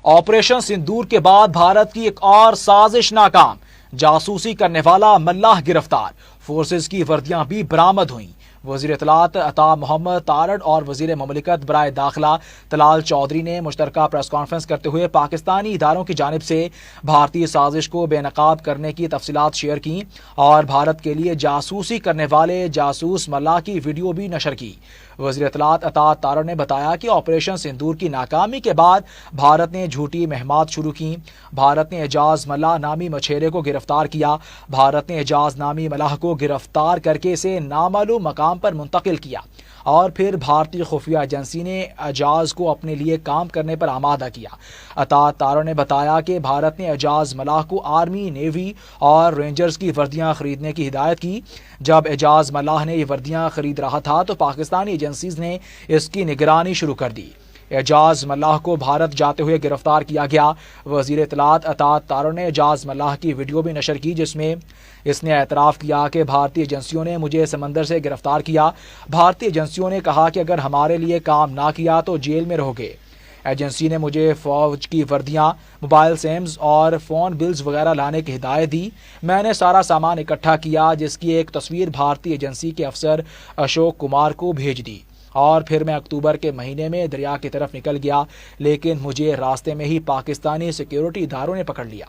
Operation sindoor کے بعد بھارت کی ایک اور سازش ناکام، جاسوسی کرنے والا ملاح گرفتار، فورسز کی وردیاں بھی برآمد ہوئیں۔ وزیر اطلاعات عطا محمد تارڑ اور وزیر مملکت برائے داخلہ طلال چودھری نے مشترکہ پریس کانفرنس کرتے ہوئے پاکستانی اداروں کی جانب سے بھارتی سازش کو بے نقاب کرنے کی تفصیلات شیئر کی اور بھارت کے لیے جاسوسی کرنے والے جاسوس ملاح کی ویڈیو بھی نشر کی۔ وزیر اطلاعات عطا تارڑ نے بتایا کہ آپریشن سندور کی ناکامی کے بعد بھارت نے جھوٹی مہمات شروع کی۔ بھارت نے اعجاز ملاح نامی مچھیرے کو گرفتار کیا۔ بھارت نے اعجاز نامی ملاح کو گرفتار کر کے اسے نامعلوم مقام پر منتقل کیا اور پھر بھارتی خفیہ ایجنسی نے اعجاز کو اپنے لیے کام کرنے پر آمادہ کیا۔ عطا تارڑ نے بتایا کہ بھارت نے اعجاز ملاح کو آرمی، نیوی اور رینجرز کی وردیاں خریدنے کی ہدایت کی۔ جب اعجاز ملاح نے یہ وردیاں خرید رہا تھا تو پاکستانی ایجنسیز نے اس کی نگرانی شروع کر دی۔ اعجاز ملاح کو بھارت جاتے ہوئے گرفتار کیا گیا۔ وزیر اطلاعات عطا تارڑ نے اعجاز ملاح کی ویڈیو بھی نشر کی جس میں اس نے اعتراف کیا کہ بھارتی ایجنسیوں نے مجھے سمندر سے گرفتار کیا۔ بھارتی ایجنسیوں نے کہا کہ اگر ہمارے لیے کام نہ کیا تو جیل میں رہو گے۔ ایجنسی نے مجھے فوج کی وردیاں، موبائل سمز اور فون بلز وغیرہ لانے کی ہدایت دی۔ میں نے سارا سامان اکٹھا کیا جس کی ایک تصویر بھارتی ایجنسی کے افسر اشوک کمار کو بھیج دی اور پھر میں اکتوبر کے مہینے میں دریا کی طرف نکل گیا، لیکن مجھے راستے میں ہی پاکستانی سیکیورٹی اداروں نے پکڑ لیا۔